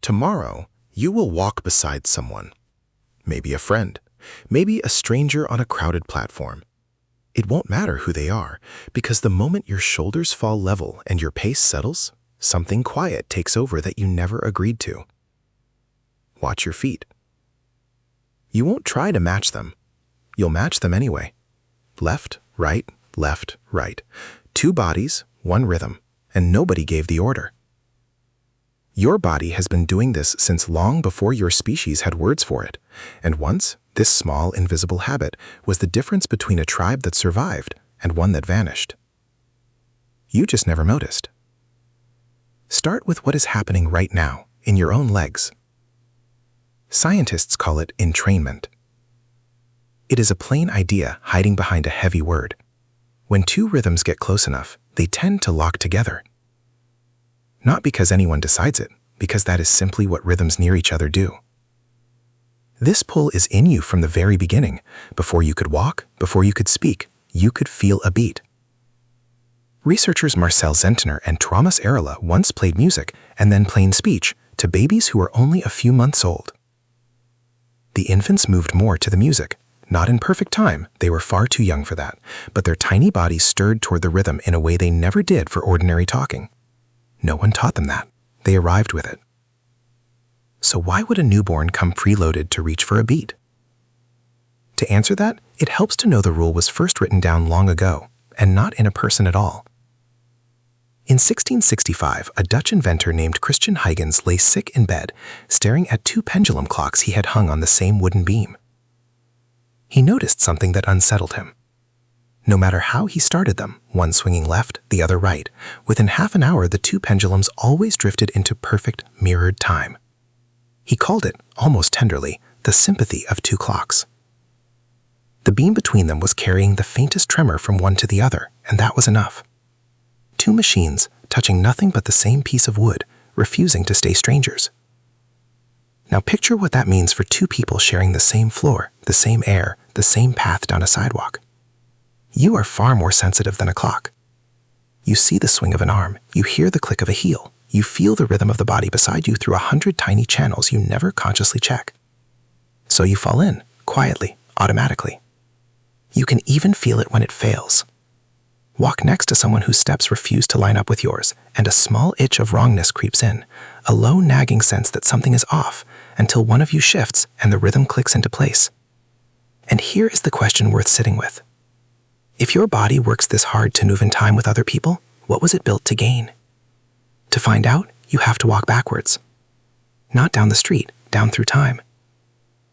Tomorrow, you will walk beside someone. Maybe a friend, maybe a stranger on a crowded platform. It won't matter who they are, because the moment your shoulders fall level and your pace settles, something quiet takes over that you never agreed to. Watch your feet. You won't try to match them. You'll match them anyway. Left, right, left, right. Two bodies, one rhythm, and nobody gave the order. Your body has been doing this since long before your species had words for it, and once, this small, invisible habit was the difference between a tribe that survived and one that vanished. You just never noticed. Start with what is happening right now, in your own legs. Scientists call it entrainment. It is a plain idea hiding behind a heavy word. When two rhythms get close enough, they tend to lock together. Not because anyone decides it, because that is simply what rhythms near each other do. This pull is in you from the very beginning. Before you could walk, before you could speak, you could feel a beat. Researchers Marcel Zentner and Thomas Arela once played music and then plain speech to babies who were only a few months old. The infants moved more to the music. Not in perfect time, they were far too young for that, but their tiny bodies stirred toward the rhythm in a way they never did for ordinary talking. No one taught them that. They arrived with it. So why would a newborn come preloaded to reach for a beat? To answer that, it helps to know the rule was first written down long ago, and not in a person at all. In 1665, a Dutch inventor named Christian Huygens lay sick in bed, staring at two pendulum clocks he had hung on the same wooden beam. He noticed something that unsettled him. No matter how he started them, one swinging left, the other right, within half an hour the two pendulums always drifted into perfect, mirrored time. He called it, almost tenderly, the sympathy of two clocks. The beam between them was carrying the faintest tremor from one to the other, and that was enough. Two machines, touching nothing but the same piece of wood, refusing to stay strangers. Now picture what that means for two people sharing the same floor, the same air, the same path down a sidewalk. You are far more sensitive than a clock. You see the swing of an arm, you hear the click of a heel, you feel the rhythm of the body beside you through 100 tiny channels you never consciously check. So you fall in, quietly, automatically. You can even feel it when it fails. Walk next to someone whose steps refuse to line up with yours, and a small itch of wrongness creeps in, a low nagging sense that something is off, until one of you shifts and the rhythm clicks into place. And here is the question worth sitting with. If your body works this hard to move in time with other people, what was it built to gain? To find out, you have to walk backwards. Not down the street, down through time.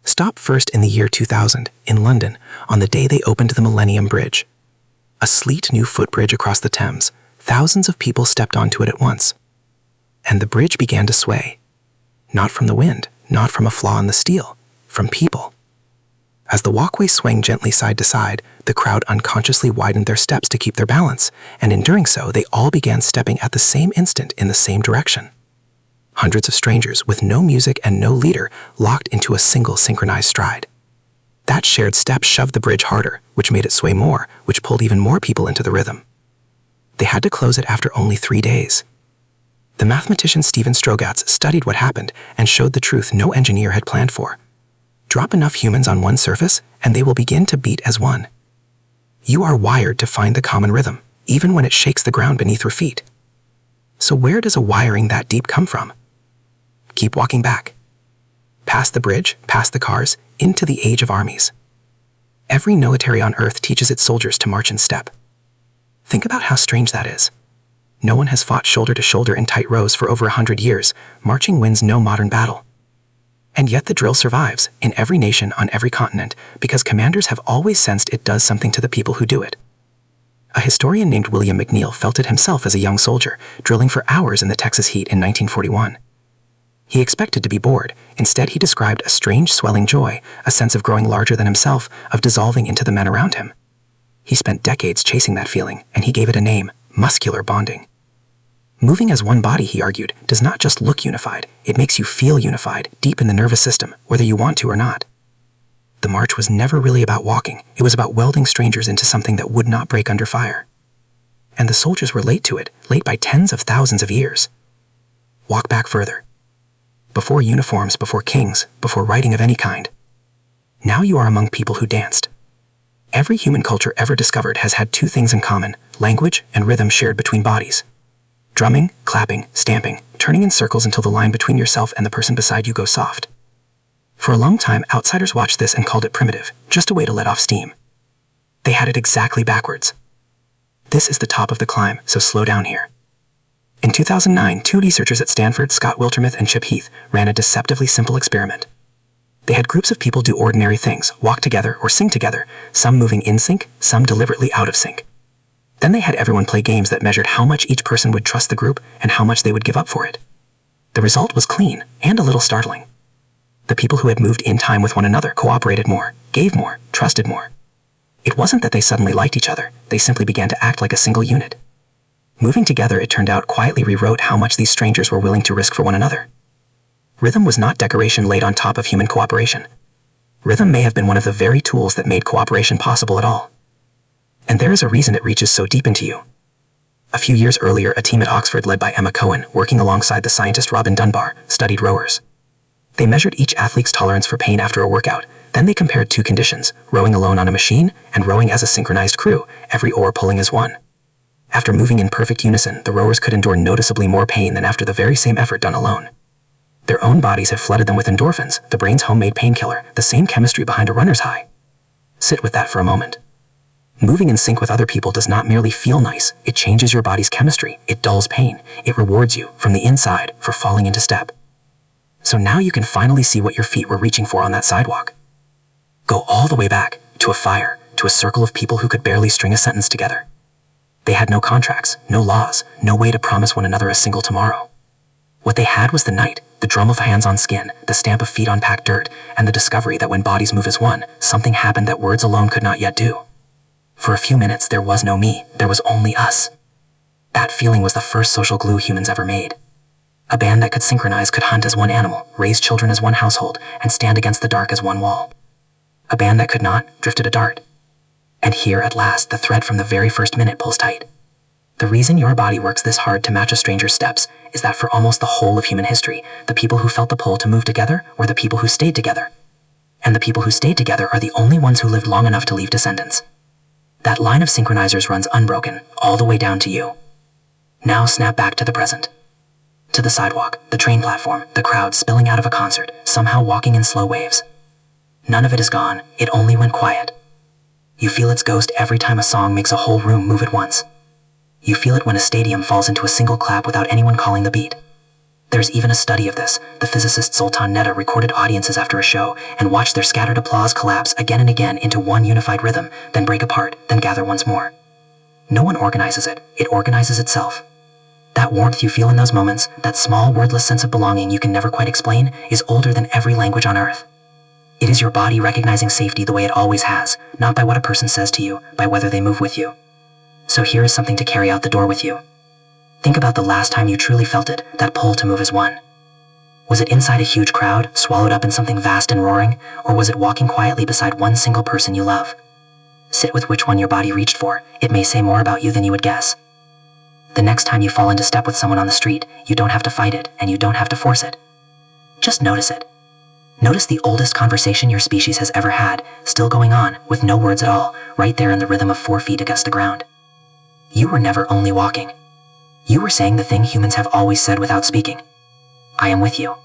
Stop first in the year 2000, in London, on the day they opened the Millennium Bridge. A sleek new footbridge across the Thames, thousands of people stepped onto it at once. And the bridge began to sway. Not from the wind, not from a flaw in the steel, from people. As the walkway swung gently side to side, the crowd unconsciously widened their steps to keep their balance, and in doing so, they all began stepping at the same instant in the same direction. Hundreds of strangers, with no music and no leader, locked into a single synchronized stride. That shared step shoved the bridge harder, which made it sway more, which pulled even more people into the rhythm. They had to close it after only 3 days. The mathematician Stephen Strogatz studied what happened and showed the truth no engineer had planned for. Drop enough humans on one surface, and they will begin to beat as one. You are wired to find the common rhythm, even when it shakes the ground beneath your feet. So where does a wiring that deep come from? Keep walking back. Past the bridge, past the cars, into the age of armies. Every military on Earth teaches its soldiers to march in step. Think about how strange that is. No one has fought shoulder to shoulder in tight rows for over 100 years. Marching wins no modern battle. And yet the drill survives, in every nation on every continent, because commanders have always sensed it does something to the people who do it. A historian named William McNeill felt it himself as a young soldier, drilling for hours in the Texas heat in 1941. He expected to be bored. Instead, he described a strange swelling joy, a sense of growing larger than himself, of dissolving into the men around him. He spent decades chasing that feeling, and he gave it a name, muscular bonding. Moving as one body, he argued, does not just look unified, it makes you feel unified, deep in the nervous system, whether you want to or not. The march was never really about walking, it was about welding strangers into something that would not break under fire. And the soldiers were late to it, late by tens of thousands of years. Walk back further. Before uniforms, before kings, before writing of any kind. Now you are among people who danced. Every human culture ever discovered has had two things in common: language and rhythm shared between bodies. Drumming, clapping, stamping, turning in circles until the line between yourself and the person beside you goes soft. For a long time, outsiders watched this and called it primitive, just a way to let off steam. They had it exactly backwards. This is the top of the climb, so slow down here. In 2009, two researchers at Stanford, Scott Wiltermuth and Chip Heath, ran a deceptively simple experiment. They had groups of people do ordinary things, walk together or sing together, some moving in sync, some deliberately out of sync. Then they had everyone play games that measured how much each person would trust the group and how much they would give up for it. The result was clean and a little startling. The people who had moved in time with one another cooperated more, gave more, trusted more. It wasn't that they suddenly liked each other, they simply began to act like a single unit. Moving together, it turned out, quietly rewrote how much these strangers were willing to risk for one another. Rhythm was not decoration laid on top of human cooperation. Rhythm may have been one of the very tools that made cooperation possible at all. And there is a reason it reaches so deep into you. A few years earlier, a team at Oxford led by Emma Cohen, working alongside the scientist Robin Dunbar, studied rowers. They measured each athlete's tolerance for pain after a workout. Then they compared two conditions: rowing alone on a machine and rowing as a synchronized crew, every oar pulling as one. After moving in perfect unison, the rowers could endure noticeably more pain than after the very same effort done alone. Their own bodies have flooded them with endorphins, the brain's homemade painkiller, the same chemistry behind a runner's high. Sit with that for a moment. Moving in sync with other people does not merely feel nice, it changes your body's chemistry, it dulls pain, it rewards you, from the inside, for falling into step. So now you can finally see what your feet were reaching for on that sidewalk. Go all the way back, to a fire, to a circle of people who could barely string a sentence together. They had no contracts, no laws, no way to promise one another a single tomorrow. What they had was the night, the drum of hands on skin, the stamp of feet on packed dirt, and the discovery that when bodies move as one, something happened that words alone could not yet do. For a few minutes, there was no me, there was only us. That feeling was the first social glue humans ever made. A band that could synchronize could hunt as one animal, raise children as one household, and stand against the dark as one wall. A band that could not drifted a dart. And here, at last, the thread from the very first minute pulls tight. The reason your body works this hard to match a stranger's steps is that for almost the whole of human history, the people who felt the pull to move together were the people who stayed together. And the people who stayed together are the only ones who lived long enough to leave descendants. That line of synchronizers runs unbroken, all the way down to you. Now snap back to the present. To the sidewalk, the train platform, the crowd spilling out of a concert, somehow walking in slow waves. None of it is gone, it only went quiet. You feel its ghost every time a song makes a whole room move at once. You feel it when a stadium falls into a single clap without anyone calling the beat. There's even a study of this. The physicist Zoltan Netta recorded audiences after a show and watched their scattered applause collapse again and again into one unified rhythm, then break apart, then gather once more. No one organizes it, it organizes itself. That warmth you feel in those moments, that small wordless sense of belonging you can never quite explain, is older than every language on earth. It is your body recognizing safety the way it always has, not by what a person says to you, by whether they move with you. So here is something to carry out the door with you. Think about the last time you truly felt it, that pull to move as one. Was it inside a huge crowd, swallowed up in something vast and roaring, or was it walking quietly beside one single person you love? Sit with which one your body reached for, it may say more about you than you would guess. The next time you fall into step with someone on the street, you don't have to fight it, and you don't have to force it. Just notice it. Notice the oldest conversation your species has ever had, still going on, with no words at all, right there in the rhythm of 4 feet against the ground. You were never only walking. You were saying the thing humans have always said without speaking. I am with you.